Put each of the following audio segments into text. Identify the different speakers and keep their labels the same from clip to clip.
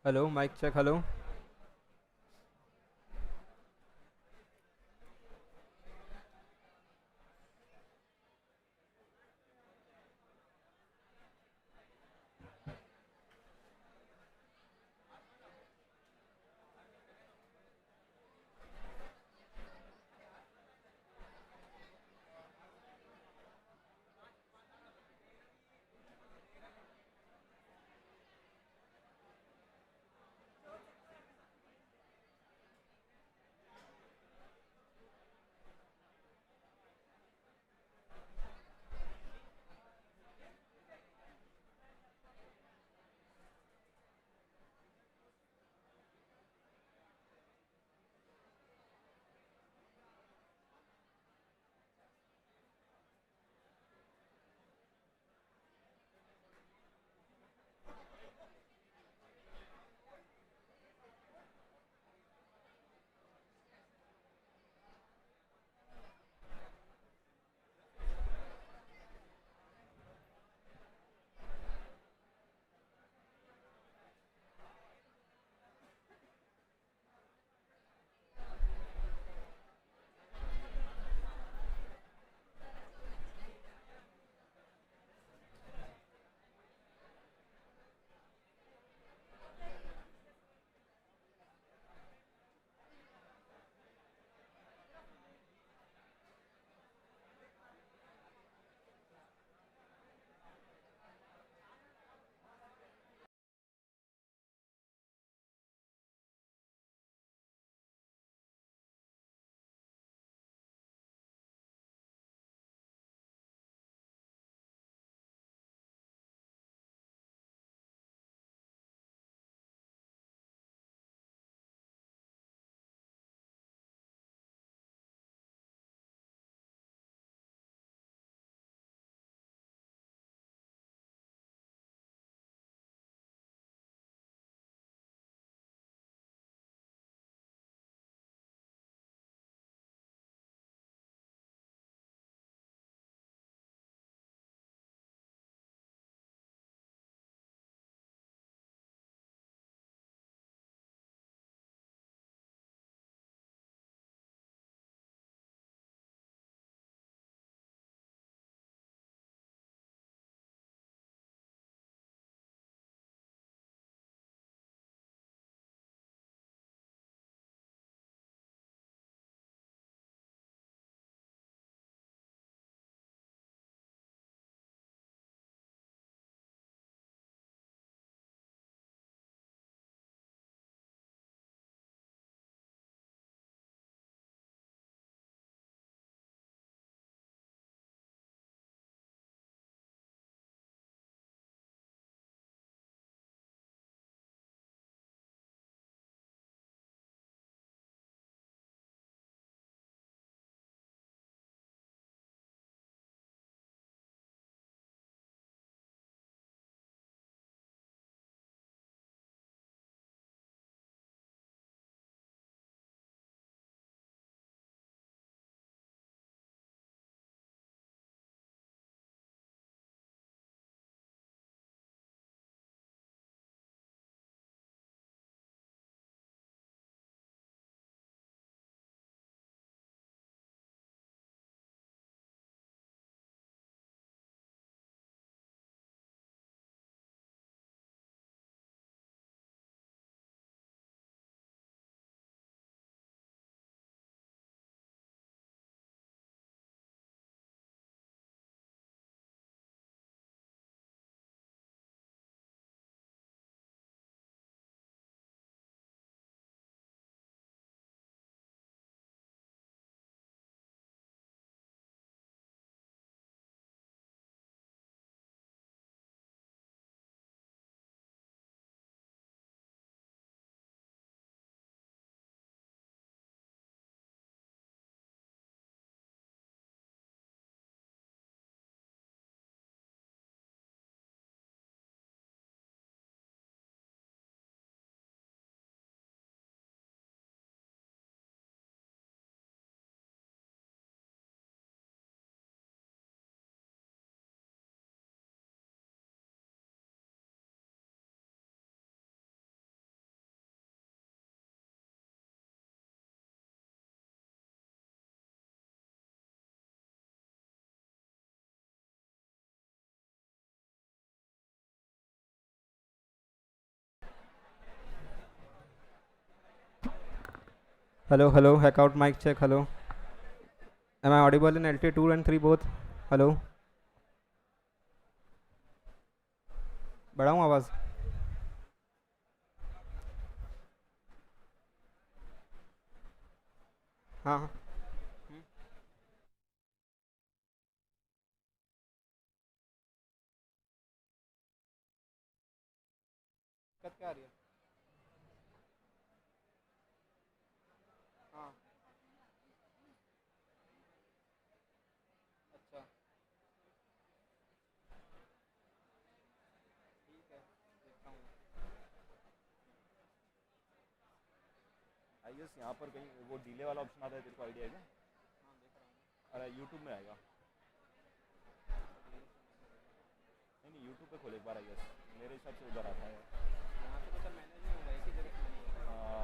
Speaker 1: Hello, mic check. Hello. Hello, hello, HackOut mic check, hello. Am I audible in LT2 and 3 both? Hello. बढ़ाऊँ आवाज़? हाँ हाँ. दिक्कत क्या आ रही है? हाँ. अच्छा. ठीक है. देखता हूँ.
Speaker 2: आई गेस यहाँ पर कहीं वो डिले वाला ऑप्शन आता है, तेरे को आइडिया है क्या?
Speaker 1: हाँ देख रहा हूँ.
Speaker 2: अरे यूट्यूब में आएगा. नहीं नहीं, यूट्यूब पे खोल एक बार. आई गेस मेरे हिसाब से उधर आता है.
Speaker 1: यहाँ से तो सर मैनेज नहीं होगा, एक ही जगह से मैनेज होगा.
Speaker 2: आ,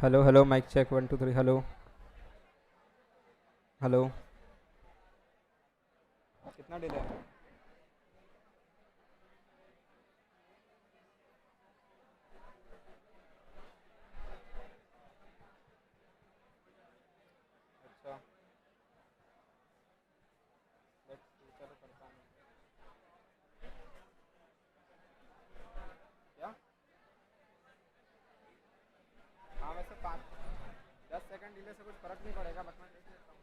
Speaker 1: Hello, hello, mic check 1 2 3. Hello. Hello. कितना डिले है? अच्छा. बट चलो करता हूँ. क्या? हाँ वैसे 5-10 सेकंड डिले से कुछ फर्क नहीं पड़ेगा, बट मैं देख लेता हूँ.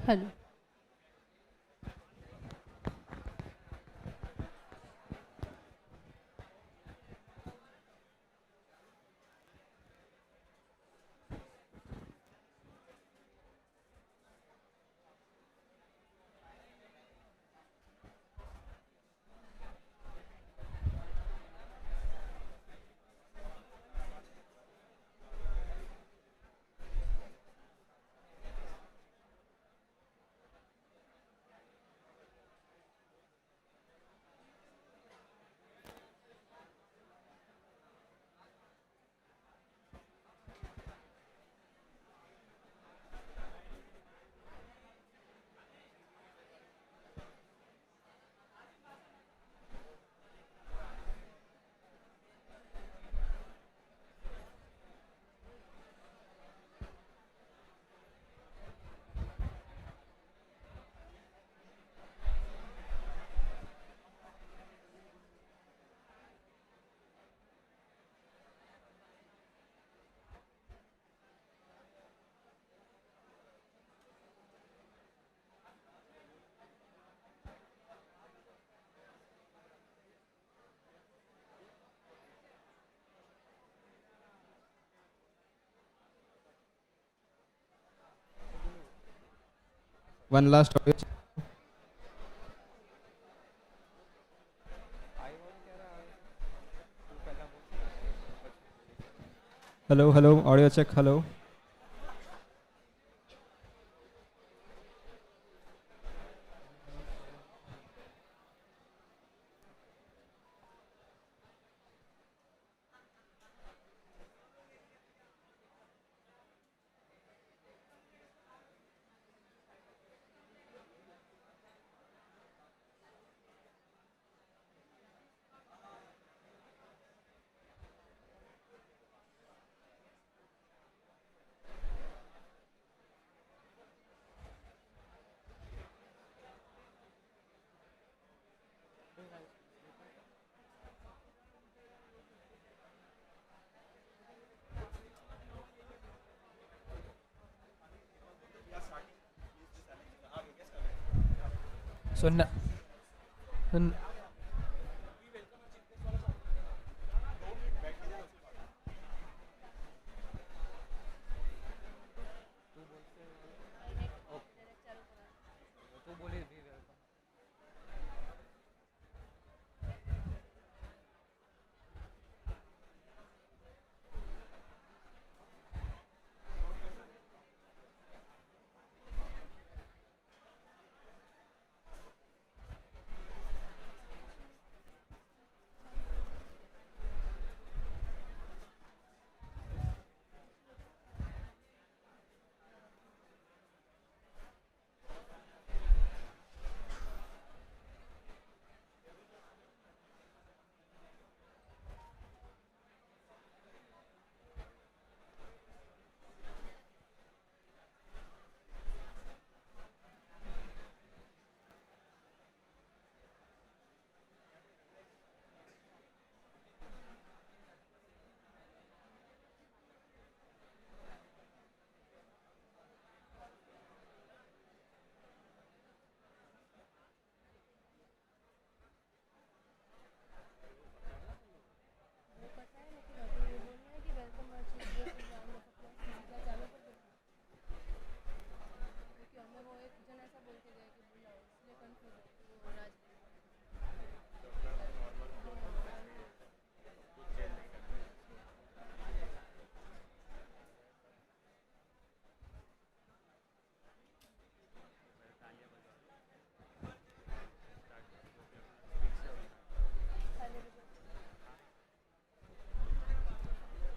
Speaker 3: Hello.
Speaker 1: One last audio check. Hello, hello, audio check, hello.
Speaker 4: So, n-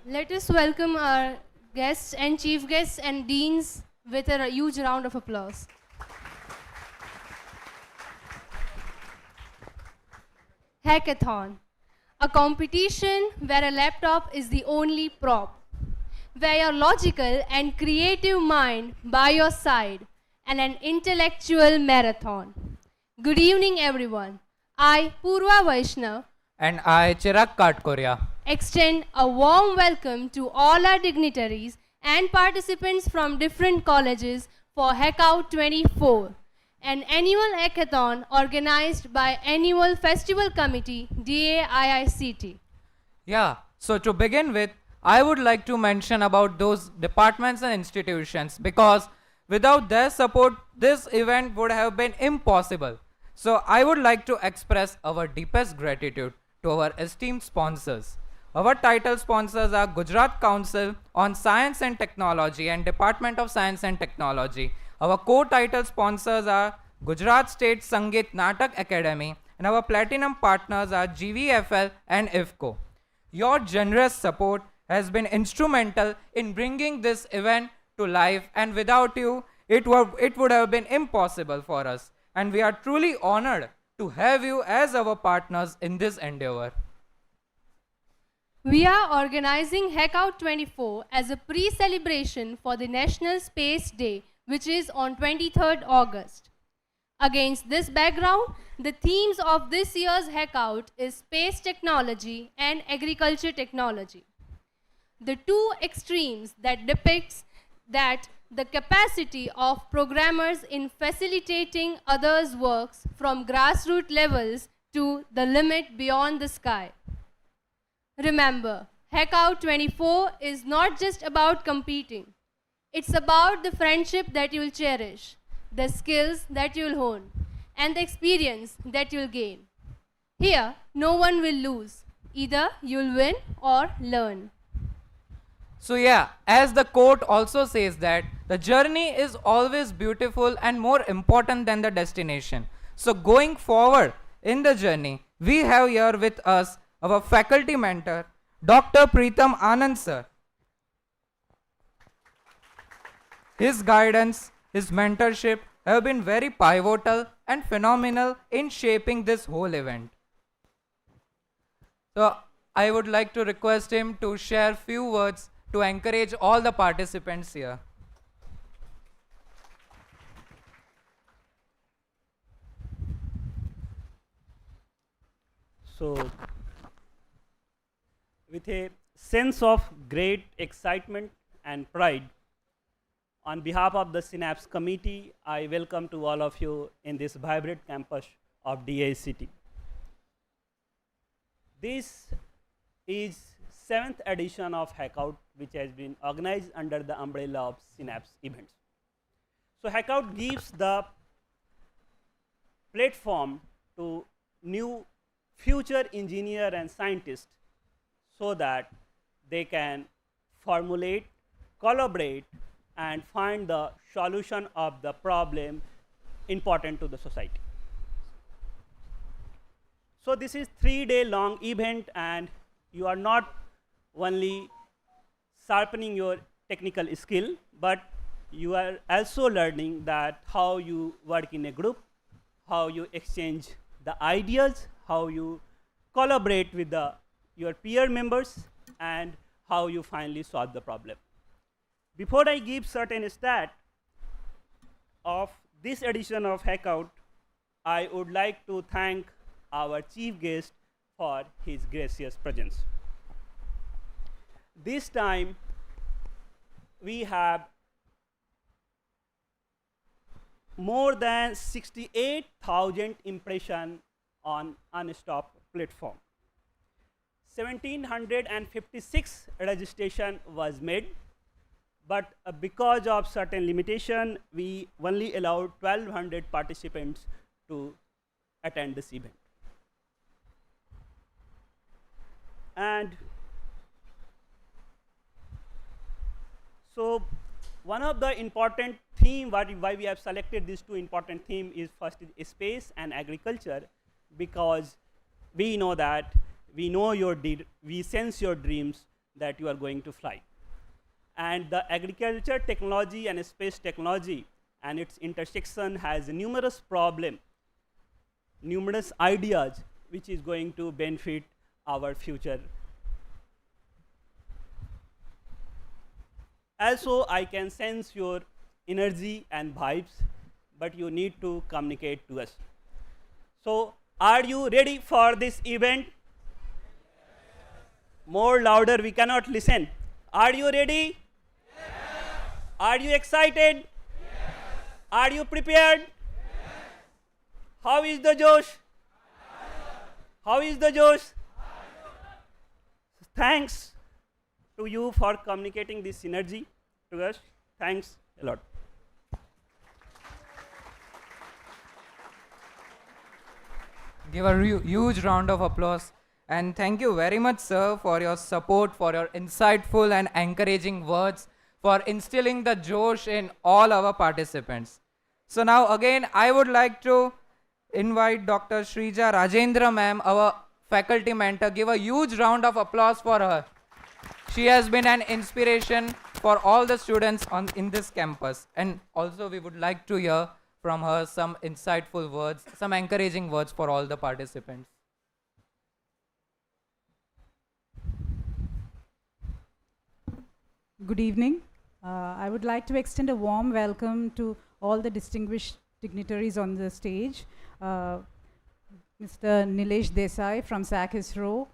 Speaker 3: Let us welcome our guests and chief guests and deans with a huge round of applause. Hackathon, a competition where a laptop is the only prop, where your logical and creative mind by your side, and an intellectual marathon. Good evening, everyone. I, Purva Vaishnav,
Speaker 4: and I, Chirag Katkoria,
Speaker 3: extend a warm welcome to all our dignitaries and participants from different colleges for HackOut 24, an annual hackathon organized by Annual Festival Committee, DA-IICT.
Speaker 4: Yeah, so to begin with, I would like to mention about those departments and institutions because without their support, this event would have been impossible. So I would like to express our deepest gratitude to our esteemed sponsors. Our title sponsors are Gujarat Council on Science and Technology and Department of Science and Technology. Our co-title sponsors are Gujarat State Sangeet Natak Academy, and our platinum partners are GVFL and IFCO. Your generous support has been instrumental in bringing this event to life, and without you, it would have been impossible for us. And we are truly honored to have you as our partners in this endeavor.
Speaker 3: We are organizing HackOut 24 as a pre-celebration for the National Space Day, which is on 23rd August. Against this background, the themes of this year's HackOut is space technology and agriculture technology. The two extremes that depicts that the capacity of programmers in facilitating others' works from grassroots levels to the limit beyond the sky. Remember, HackOut 24 is not just about competing. It's about the friendship that you'll cherish, the skills that you'll hone, and the experience that you'll gain. Here, no one will lose. Either you'll win or learn.
Speaker 4: So yeah, as the quote also says that the journey is always beautiful and more important than the destination. So going forward in the journey, we have here with us our faculty mentor, Dr. Preetham Anand sir. His guidance, his mentorship have been very pivotal and phenomenal in shaping this whole event. So I would like to request him to share few words to encourage all the participants here.
Speaker 5: So, with a sense of great excitement and pride, on behalf of the Synapse committee, I welcome to all of you in this vibrant campus of DA-IICT. This is 7th edition of HackOut, which has been organized under the umbrella of Synapse events. So HackOut gives the platform to new future engineer and scientists so that they can formulate, collaborate, and find the solution of the problem important to the society. So this is 3-day long event, and you are not only sharpening your technical skill, but you are also learning that how you work in a group, how you exchange the ideas, how you collaborate with your peer members, and how you finally solve the problem. Before I give certain stat of this edition of HackOut, I would like to thank our chief guest for his gracious presence. This time we have more than 68,000 impressions on Unstop platform. 1756 registration was made, but because of certain limitation, we only allowed 1200 participants to attend this event. And so one of the important theme why we have selected these two important themes is first is space and agriculture, because we know that we sense your dreams that you are going to fly. And the agriculture technology and space technology and its intersection has numerous problems, numerous ideas which is going to benefit our future. Also, I can sense your energy and vibes, but you need to communicate to us. So, are you ready for this event? More louder, we cannot listen. Are you ready? Yes. Are you excited? Yes. Are you prepared? How is the Josh? How is the Josh? Thanks to you for communicating this synergy to us. Thanks a lot.
Speaker 4: Give a huge round of applause. And thank you very much, sir, for your support, for your insightful and encouraging words, for instilling the Josh in all our participants. So now again, I would like to invite Dr. Shrija Rajendra ma'am, our faculty mentor. Give a huge round of applause for her. She has been an inspiration for all the students in this campus. And also we would like to hear from her some insightful words, some encouraging words for all the participants.
Speaker 6: Good evening. I would like to extend a warm welcome to all the distinguished dignitaries on the stage. Mr. Nilesh Desai from SAC-ISRO,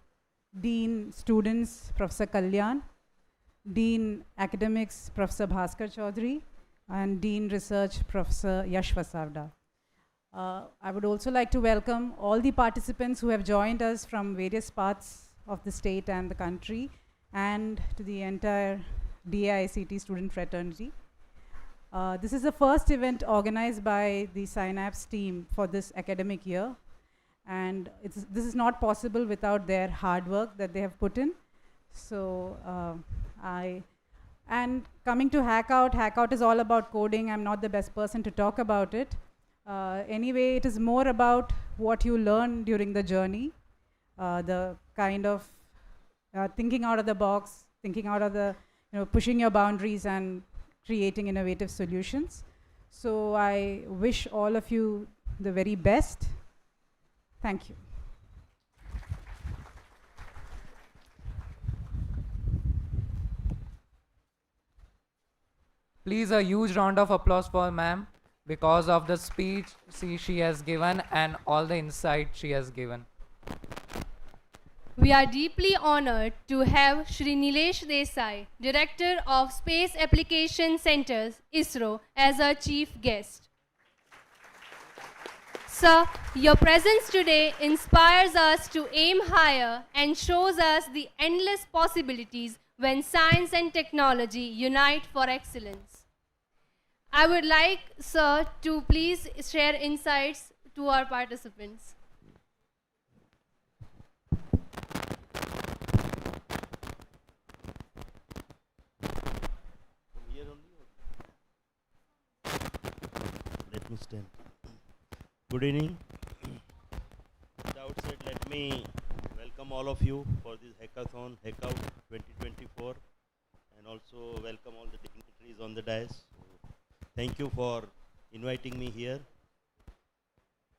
Speaker 6: Dean Students, Professor Kalyan, Dean Academics, Professor Bhaskar Chaudhary, and Dean Research, Professor Yash Vasavda. I would also like to welcome all the participants who have joined us from various parts of the state and the country, and to the entire DA-IICT student fraternity. This is the first event organized by the Synapse team for this academic year, and this is not possible without their hard work that they have put in. So and coming to HackOut, HackOut is all about coding. I'm not the best person to talk about it. Anyway, it is more about what you learn during the journey, the kind of thinking out of the box, thinking out of the, pushing your boundaries and creating innovative solutions. So I wish all of you the very best. Thank you.
Speaker 4: Please a huge round of applause for ma'am because of the speech she has given and all the insight she has given.
Speaker 3: We are deeply honored to have Shri Nilesh Desai, Director of Space Application Centers, ISRO, as our chief guest. Sir, your presence today inspires us to aim higher and shows us the endless possibilities when science and technology unite for excellence. I would like, sir, to please share insights to our participants.
Speaker 7: Let me stand. Good evening. At the outset, let me welcome all of you for this hackathon, HackOut 2024, and also welcome all the dignitaries on the dais. So, thank you for inviting me here.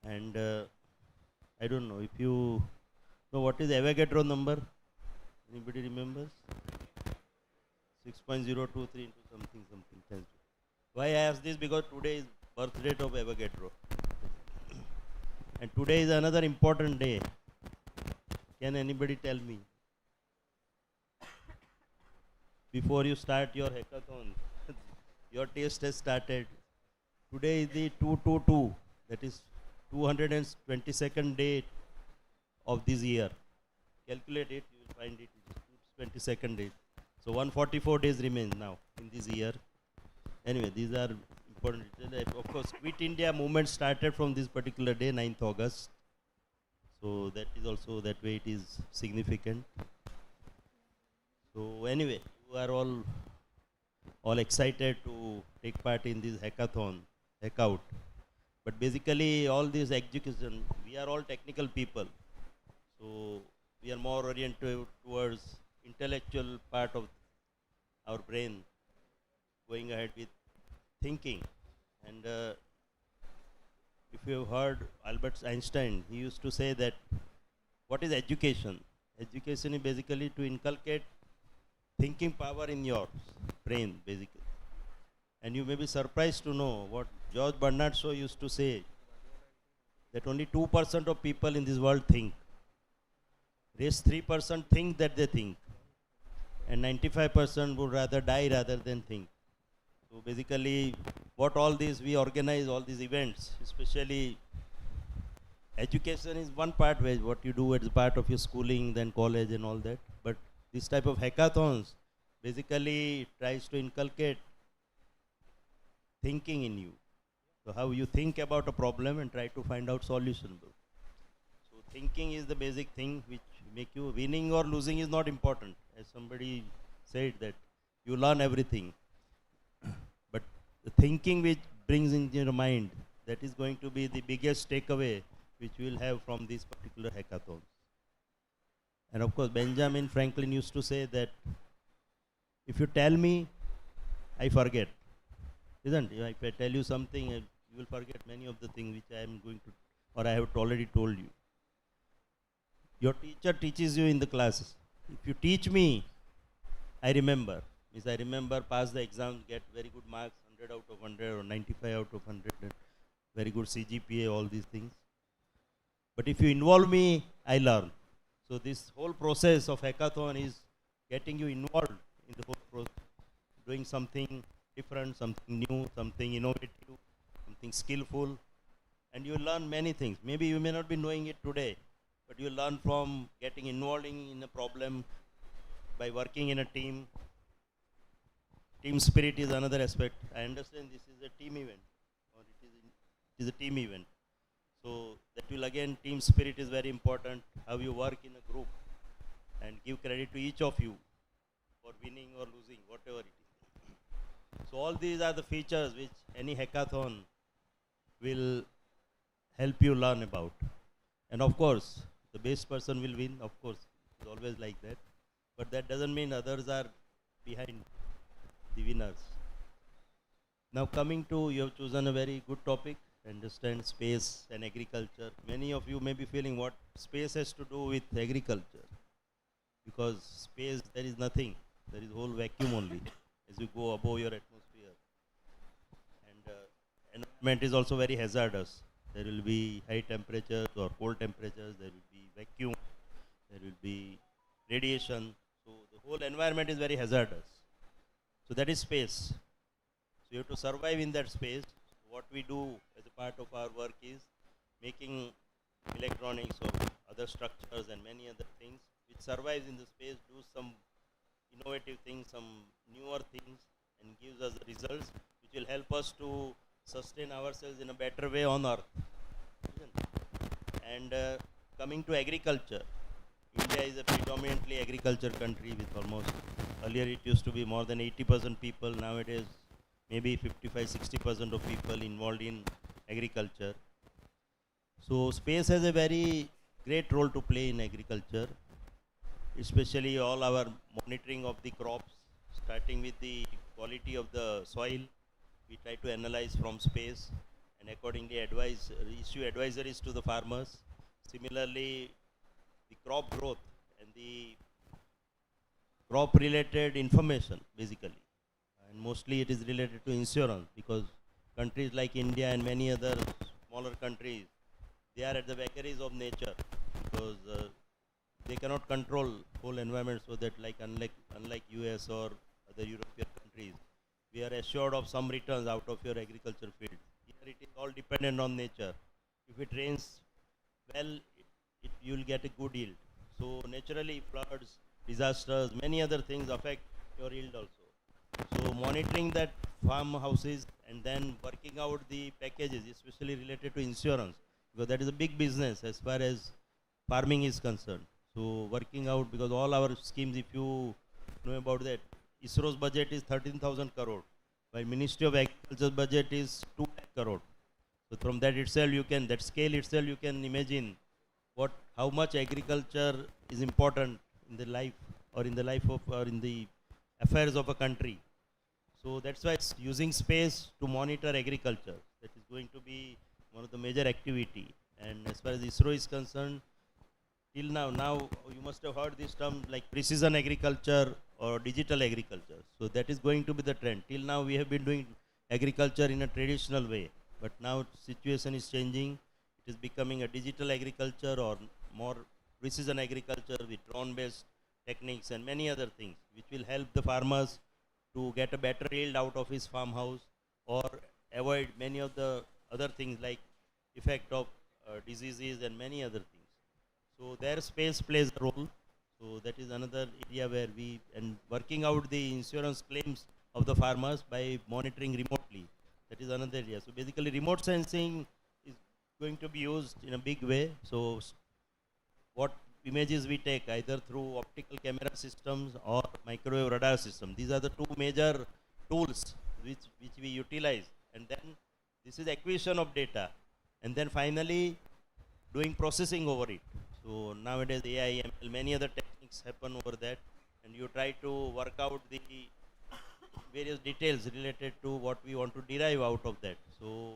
Speaker 7: And I don't know if you know what is Avogadro number. Anybody remembers? 6.023 into something. Why I ask this? Because today is birth date of Avogadro. And today is another important day. Can anybody tell me? Before you start your hackathon, your test has started. Today is the 222, that is 222nd day of this year. Calculate it, you will find it is 22nd day. So 144 days remain now in this year. Anyway, these are important. Of course, Quit India movement started from this particular day, 9th August. So that is also, that way it is significant. So anyway, you are all excited to take part in this hackathon, HackOut. But basically all this education, we are all technical people. So we are more oriented towards intellectual part of our brain, going ahead with thinking. And if you have heard Albert Einstein, he used to say that what is education? Education is basically to inculcate thinking power in your brain, basically. And you may be surprised to know what George Bernard Shaw used to say, that only 2% of people in this world think. Rest 3% think that they think. And 95% would rather die rather than think. So basically, what all these, we organize all these events, especially education is one part where what you do as part of your schooling, then college and all that. But this type of hackathons basically tries to inculcate thinking in you. So how you think about a problem and try to find out solution. So thinking is the basic thing which make you, winning or losing is not important. As somebody said that you learn everything. But the thinking which brings into your mind, that is going to be the biggest takeaway which we will have from these particular hackathons. And of course, Benjamin Franklin used to say that if you tell me, I forget. Isn't it? If I tell you something, you will forget many of the things which I am going to, or I have already told you. Your teacher teaches you in the classes. If you teach me, I remember. Means I remember, pass the exam, get very good marks, 100 out of 100 or 95 out of 100, very good CGPA, all these things. But if you involve me, I learn. So this whole process of hackathon is getting you involved in the whole process, doing something different, something new, something innovative, something skillful, and you learn many things. Maybe you may not be knowing it today, but you learn from getting involved in a problem by working in a team. Team spirit is another aspect. I understand this is a team event, or it is a team event. So that will again, team spirit is very important, how you work in a group and give credit to each of you for winning or losing, whatever it is. So all these are the features which any hackathon will help you learn about. And of course, the best person will win, of course, it's always like that. But that doesn't mean others are behind the winners. Now coming to, you have chosen a very good topic, understand space and agriculture. Many of you may be feeling what space has to do with agriculture. Because space, there is nothing. There is whole vacuum only as you go above your atmosphere. And environment is also very hazardous. There will be high temperatures or cold temperatures, there will be vacuum, there will be radiation. So the whole environment is very hazardous. So that is space. So you have to survive in that space. What we do as a part of our work is making electronics or other structures and many other things which survives in the space, do some innovative things, some newer things, and gives us the results which will help us to sustain ourselves in a better way on earth. And coming to agriculture, India is a predominantly agriculture country with almost, earlier it used to be more than 80% people, nowadays maybe 55-60% of people involved in agriculture. So space has a very great role to play in agriculture, especially all our monitoring of the crops, starting with the quality of the soil. We try to analyze from space and accordingly issue advisories to the farmers. Similarly, the crop growth and the crop related information basically. And mostly it is related to insurance, because countries like India and many other smaller countries, they are at the vagaries of nature, because they cannot control whole environment, so that like unlike US or other European countries, we are assured of some returns out of your agriculture field. Here it is all dependent on nature. If it rains well, you will get a good yield. So naturally floods, disasters, many other things affect your yield also. So monitoring that farmhouses and then working out the packages, especially related to insurance, because that is a big business as far as farming is concerned. So working out, because all our schemes, if you know about that, ISRO's budget is 13,000 crore, while Ministry of Agriculture's budget is 2 lakh crore. So from that itself, you can, that scale itself, you can imagine how much agriculture is important in the life, or in the life of, or in the affairs of a country. So that's why it's using space to monitor agriculture. That is going to be one of the major activity. And as far as ISRO is concerned, till now you must have heard this term like precision agriculture or digital agriculture. So that is going to be the trend. Till now we have been doing agriculture in a traditional way, but now situation is changing. It is becoming a digital agriculture or more precision agriculture with drone based techniques and many other things which will help the farmers to get a better yield out of his farmhouse or avoid many of the other things like effect of diseases and many other things. So their space plays a role. So that is another area where we, and working out the insurance claims of the farmers by monitoring remotely. That is another area. So basically remote sensing is going to be used in a big way. So what images we take either through optical camera systems or microwave radar system. These are the two major tools which we utilize. And then this is acquisition of data. And then finally doing processing over it. So nowadays AI, ML, many other techniques happen over that, and you try to work out the various details related to what we want to derive out of that. So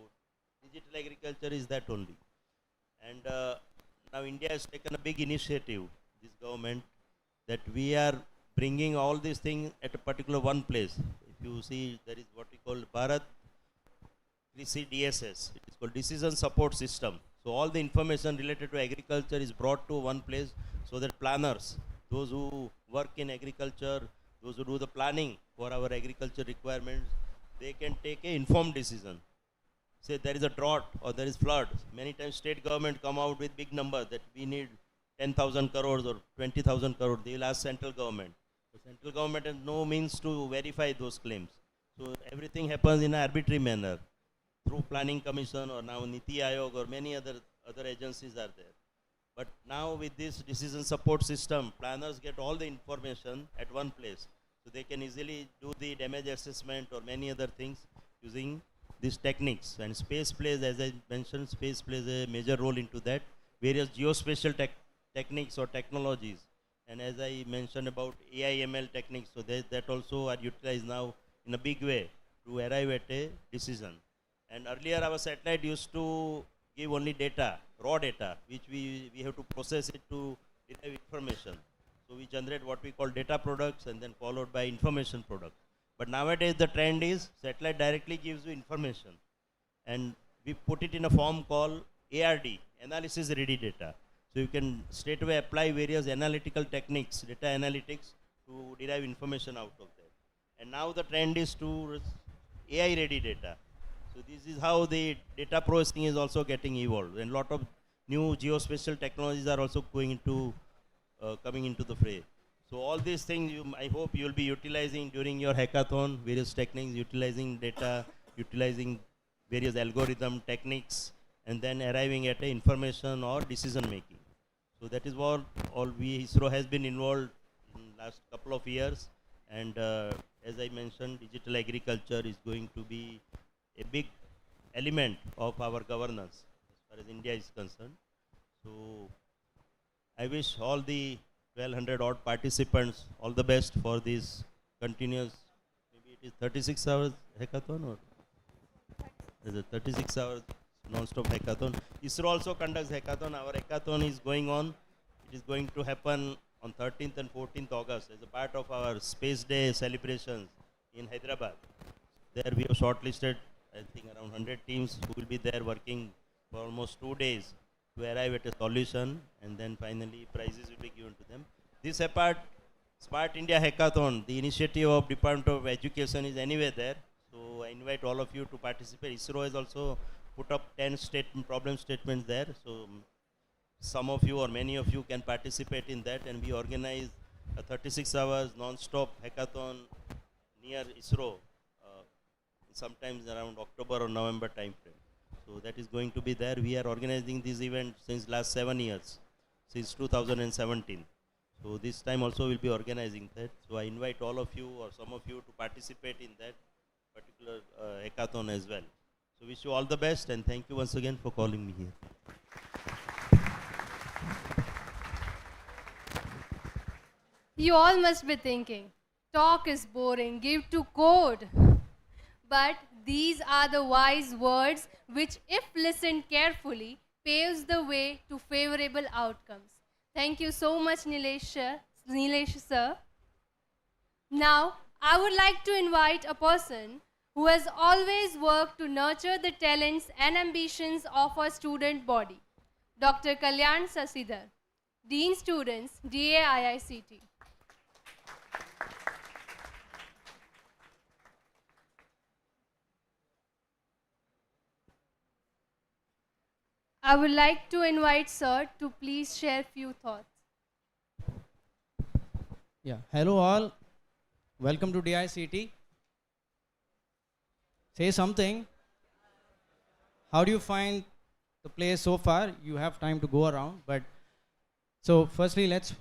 Speaker 7: digital agriculture is that only. And now India has taken a big initiative, this government, that we are bringing all these things at a particular one place. If you see, there is what we call Bharat Krishi DSS. It is called Decision Support System. So all the information related to agriculture is brought to one place so that planners, those who work in agriculture, those who do the planning for our agriculture requirements, they can take an informed decision. Say there is a drought or there is flood. Many times state government come out with big numbers that we need 10,000 crores or 20,000 crores. They will ask central government. The central government has no means to verify those claims. So everything happens in an arbitrary manner, through planning commission or now Niti Aayog or many other agencies are there. But now with this decision support system, planners get all the information at one place. So they can easily do the damage assessment or many other things using these techniques. And space plays, as I mentioned, space plays a major role into that. Various geospatial techniques or technologies. And as I mentioned about AI ML techniques, so that also are utilized now in a big way to arrive at a decision. And earlier our satellite used to give only data, raw data, which we have to process it to derive information. So we generate what we call data products and then followed by information products. But nowadays the trend is satellite directly gives you information. And we put it in a form called ARD, analysis ready data. So you can straight away apply various analytical techniques, data analytics, to derive information out of that. And now the trend is to AI ready data. So this is how the data processing is also getting evolved, and a lot of new geospatial technologies are also going into coming into the fray. So all these things I hope you will be utilizing during your hackathon, various techniques, utilizing data, utilizing various algorithm techniques, and then arriving at a information or decision making. So that is what all ISRO has been involved in last couple of years, and as I mentioned, digital agriculture is going to be a big element of our governance as far as India is concerned. So I wish all the 1200 odd participants all the best for this continuous, maybe it is 36 hours hackathon or is it 36 hours non-stop hackathon. ISRO also conducts hackathon. Our hackathon is going on. It is going to happen on 13th and 14th August as a part of our Space Day celebrations in Hyderabad. There we have shortlisted I think around 100 teams who will be there working for almost 2 days to arrive at a solution, and then finally prizes will be given to them. This apart, Smart India Hackathon, the initiative of Department of Education is anyway there. So I invite all of you to participate. ISRO has also put up 10 problem statements there. So some of you or many of you can participate in that, and we organize a 36 hours non-stop hackathon near ISRO. Sometimes around October or November time frame. So that is going to be there. We are organizing this event since last 7 years, since 2017. So this time also we'll be organizing that. So I invite all of you or some of you to participate in that particular hackathon as well. So wish you all the best, and thank you once again for calling me here.
Speaker 3: You all must be thinking, talk is boring, give to code. But these are the wise words which, if listened carefully, paves the way to favorable outcomes. Thank you so much, Nilesh sir. Now, I would like to invite a person who has always worked to nurture the talents and ambitions of our student body, Dr. Kalyan Sasidhar, Dean Students, DA-IICT. I would like to invite Sir to please share few thoughts.
Speaker 8: Yeah, hello all. Welcome to DA-IICT. Say something. How do you find the place so far? You have time to go around, but so firstly, let's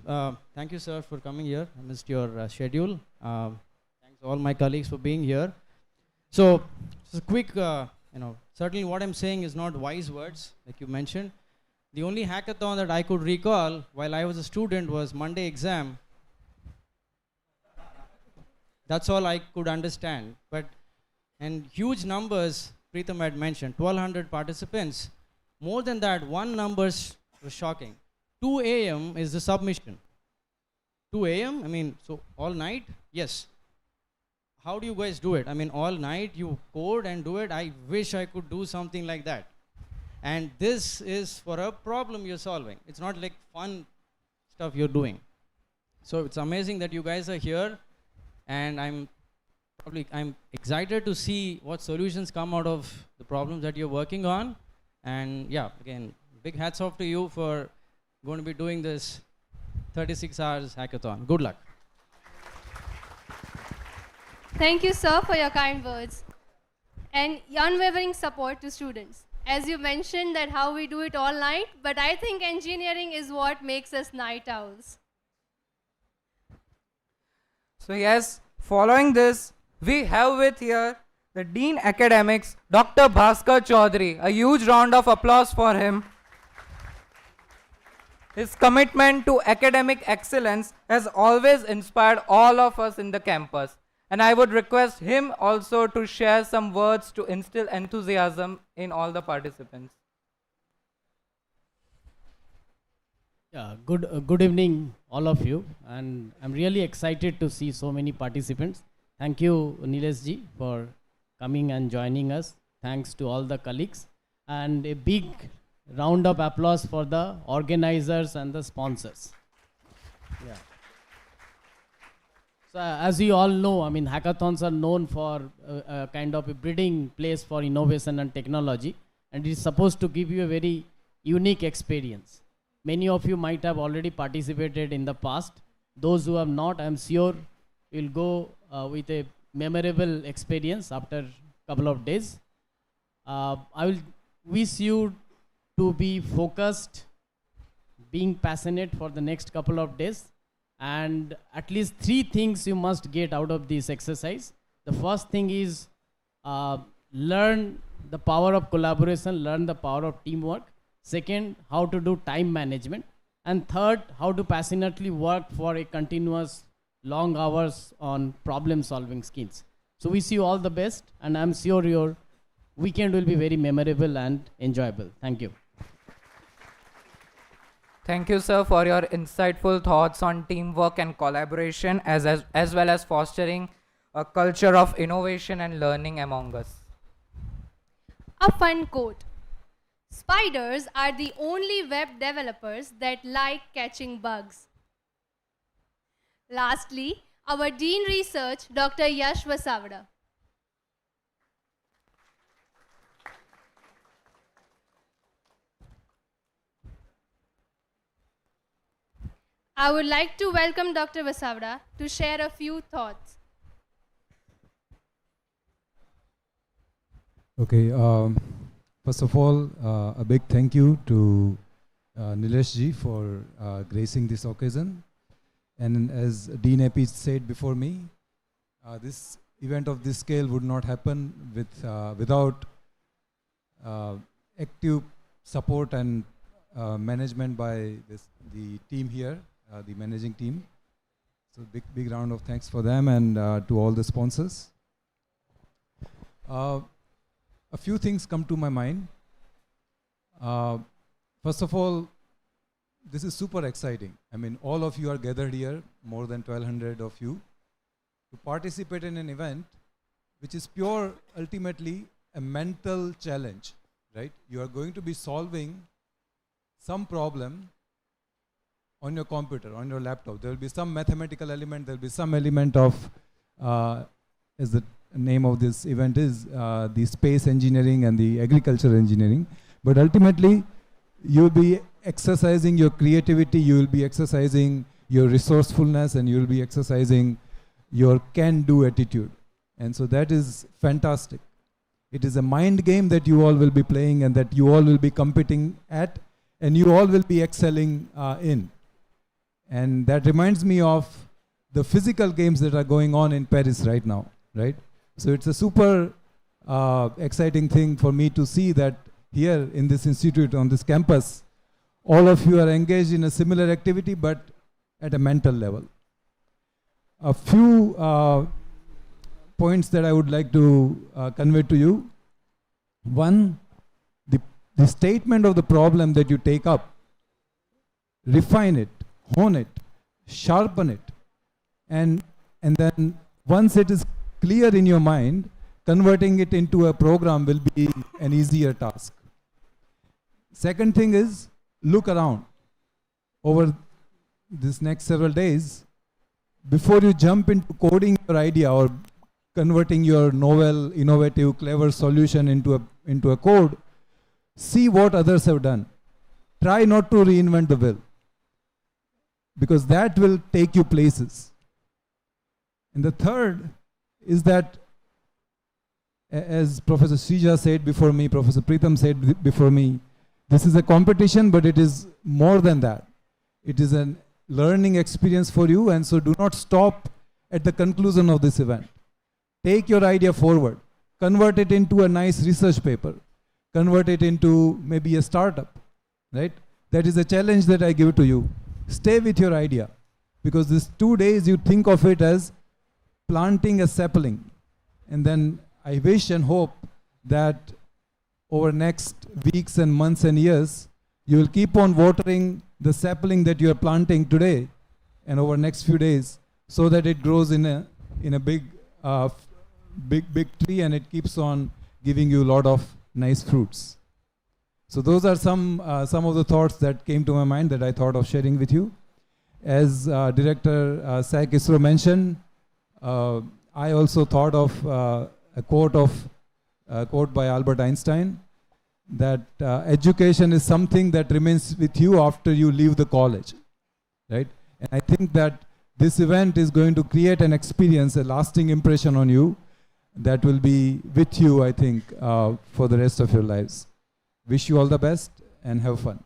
Speaker 8: thank you, sir, for coming here. I missed your schedule. Thanks to all my colleagues for being here. So, just a quick, certainly what I'm saying is not wise words, like you mentioned. The only hackathon that I could recall while I was a student was Monday exam. That's all I could understand. And huge numbers, Preetham had mentioned, 1,200 participants. More than that, one number was shocking. 2 a.m. is the submission. 2 a.m.? I mean, so all night? Yes. How do you guys do it? I mean, all night you code and do it? I wish I could do something like that. And this is for a problem you're solving. It's not like fun stuff you're doing. So it's amazing that you guys are here. And I'm excited to see what solutions come out of the problems that you're working on. And yeah, again, big hats off to you for going to be doing this 36 hours hackathon. Good luck.
Speaker 3: Thank you, sir, for your kind words and unwavering support to students. As you mentioned that how we do it all night, but I think engineering is what makes us night owls.
Speaker 4: So yes, following this, we have with here the Dean Academics, Dr. Bhaskar Chaudhary. A huge round of applause for him. His commitment to academic excellence has always inspired all of us in the campus. And I would request him also to share some words to instill enthusiasm in all the participants.
Speaker 9: Yeah, good evening, all of you. And I'm really excited to see so many participants. Thank you, Nilesh ji, for coming and joining us. Thanks to all the colleagues. And a big round of applause for the organizers and the sponsors. Yeah. So as you all know, I mean, hackathons are known for a kind of a breeding place for innovation and technology. And it is supposed to give you a very unique experience. Many of you might have already participated in the past. Those who have not, I'm sure will go with a memorable experience after a couple of days. I will wish you to be focused, being passionate for the next couple of days. And at least 3 things you must get out of this exercise. The first thing is learn the power of collaboration, learn the power of teamwork. Second, how to do time management. And third, how to passionately work for a continuous long hours on problem solving skills. So wish you all the best, and I'm sure your weekend will be very memorable and enjoyable. Thank you.
Speaker 4: Thank you, sir, for your insightful thoughts on teamwork and collaboration, as well as fostering a culture of innovation and learning among us.
Speaker 3: A fun quote. Spiders are the only web developers that like catching bugs. Lastly, our Dean Research, Dr. Yash Vasavada. I would like to welcome Dr. Vasavada to share a few thoughts.
Speaker 10: Okay, first of all, a big thank you to Nilesh ji for gracing this occasion. And as Dean AP said before me, this event of this scale would not happen without active support and management by the team here, the managing team. So big round of thanks for them and to all the sponsors. A few things come to my mind. First of all, this is super exciting. I mean, all of you are gathered here, more than 1,200 of you, to participate in an event which is pure, ultimately, a mental challenge, right? You are going to be solving some problem on your computer, on your laptop. There will be some mathematical element, there will be some element of, as the name of this event is, the space engineering and the agriculture engineering. But ultimately, you'll be exercising your creativity, you will be exercising your resourcefulness, and you will be exercising your can-do attitude. And so that is fantastic. It is a mind game that you all will be playing and that you all will be competing at, and you all will be excelling in. And that reminds me of the physical games that are going on in Paris right now, right? So it's a super exciting thing for me to see that here in this institute, on this campus, all of you are engaged in a similar activity, but at a mental level. A few points that I would like to convey to you. One, the statement of the problem that you take up, refine it, hone it, sharpen it, and then once it is clear in your mind, converting it into a program will be an easier task. Second thing is, look around. Over this next several days, before you jump into coding your idea or converting your novel, innovative, clever solution into a code, see what others have done. Try not to reinvent the wheel, because that will take you places. And the third is that, as Professor Srija said before me, Professor Preetham said before me, this is a competition, but it is more than that. It is a learning experience for you, and so do not stop at the conclusion of this event. Take your idea forward, convert it into a nice research paper, convert it into maybe a startup, right? That is a challenge that I give to you. Stay with your idea, because these 2 days you think of it as planting a sapling. And then I wish and hope that over next weeks and months and years, you will keep on watering the sapling that you are planting today and over next few days, so that it grows in a big tree, and it keeps on giving you a lot of nice fruits. So those are some of the thoughts that came to my mind that I thought of sharing with you. As Director SAC ISRO mentioned, I also thought of a quote by Albert Einstein, that education is something that remains with you after you leave the college, right? And I think that this event is going to create an experience, a lasting impression on you that will be with you, I think, for the rest of your lives. Wish you all the best and have fun.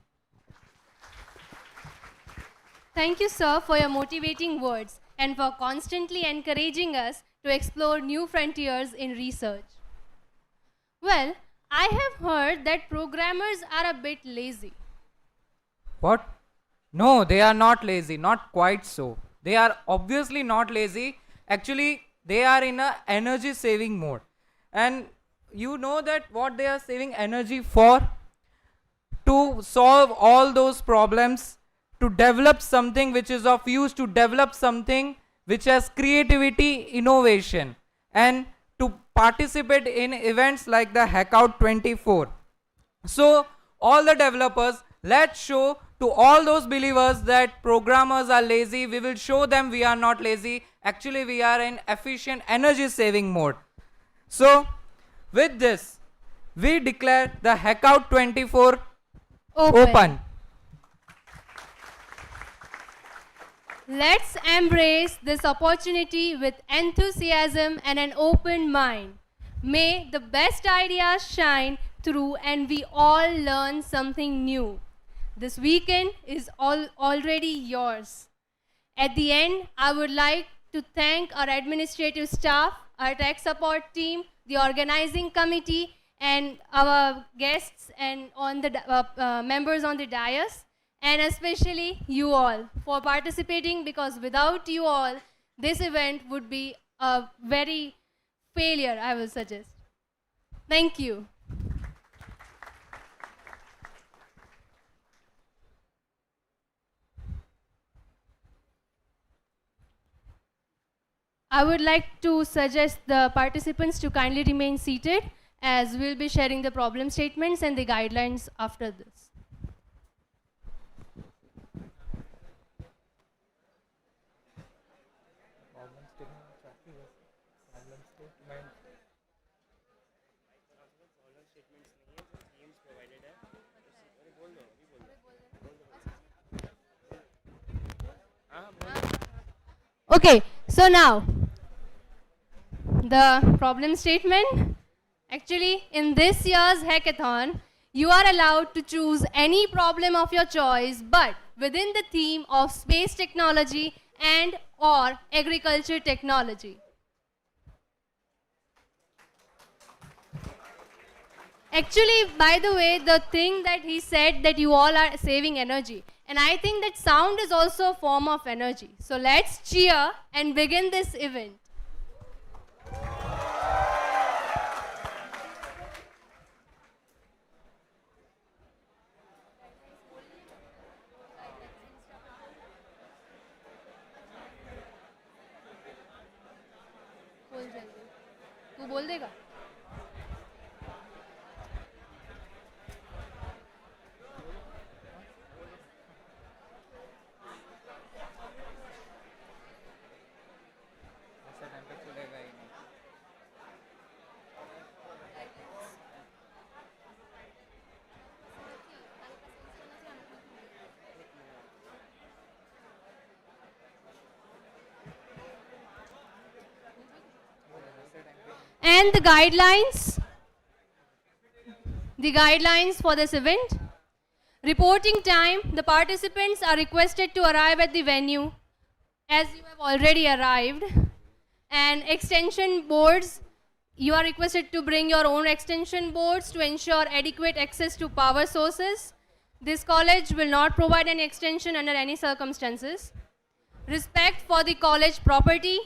Speaker 3: Thank you, sir, for your motivating words and for constantly encouraging us to explore new frontiers in research. Well, I have heard that programmers are a bit lazy.
Speaker 4: What? No, they are not lazy, not quite so. They are obviously not lazy. Actually, they are in a energy saving mode. And you know that what they are saving energy for? To solve all those problems, to develop something which is of use, to develop something which has creativity, innovation, and to participate in events like the HackOut 24. So all the developers, let's show to all those believers that programmers are lazy. We will show them we are not lazy. Actually, we are in efficient energy saving mode. So with this, we declare the HackOut 24 open.
Speaker 3: Let's embrace this opportunity with enthusiasm and an open mind. May the best ideas shine through and we all learn something new. This weekend is already yours. At the end, I would like to thank our administrative staff, our tech support team, the organizing committee, and our guests and on the members on the dais, and especially you all for participating, because without you all, this event would be a very failure, I will suggest. Thank you. I would like to suggest the participants to kindly remain seated, as we'll be sharing the problem statements and the guidelines after this. Okay, so now the problem statement. Actually, in this year's hackathon, you are allowed to choose any problem of your choice, but within the theme of space technology and or agriculture technology. Actually, by the way, the thing that he said that you all are saving energy. And I think that sound is also a form of energy. So let's cheer and begin this event. तू बोल देगा? And the guidelines for this event. Reporting time, the participants are requested to arrive at the venue as you have already arrived. And extension boards, you are requested to bring your own extension boards to ensure adequate access to power sources. This college will not provide any extension under any circumstances. Respect for the college property.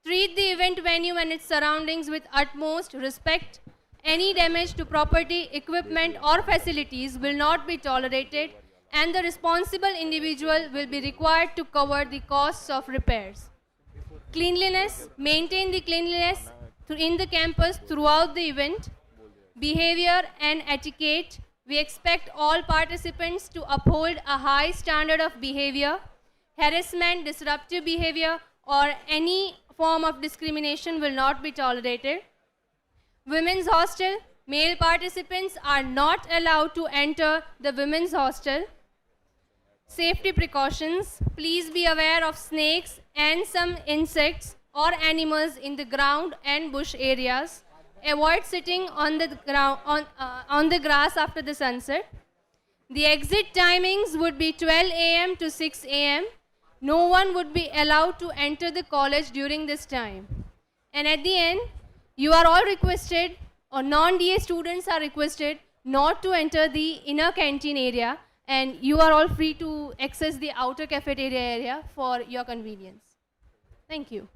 Speaker 3: Treat the event venue and its surroundings with utmost respect. Any damage to property, equipment or facilities will not be tolerated, and the responsible individual will be required to cover the costs of repairs. Cleanliness, maintain the cleanliness in the campus throughout the event. Behavior and etiquette, we expect all participants to uphold a high standard of behavior. Harassment, disruptive behavior or any form of discrimination will not be tolerated. Women's hostel, male participants are not allowed to enter the women's hostel. Safety precautions, please be aware of snakes and some insects or animals in the ground and bush areas. Avoid sitting on the ground on the grass after the sunset. The exit timings would be 12 a.m. to 6 a.m. No one would be allowed to enter the college during this time. And at the end, you are all requested, or non-DA students are requested, not to enter the inner canteen area, and you are all free to access the outer cafeteria area for your convenience. Thank you.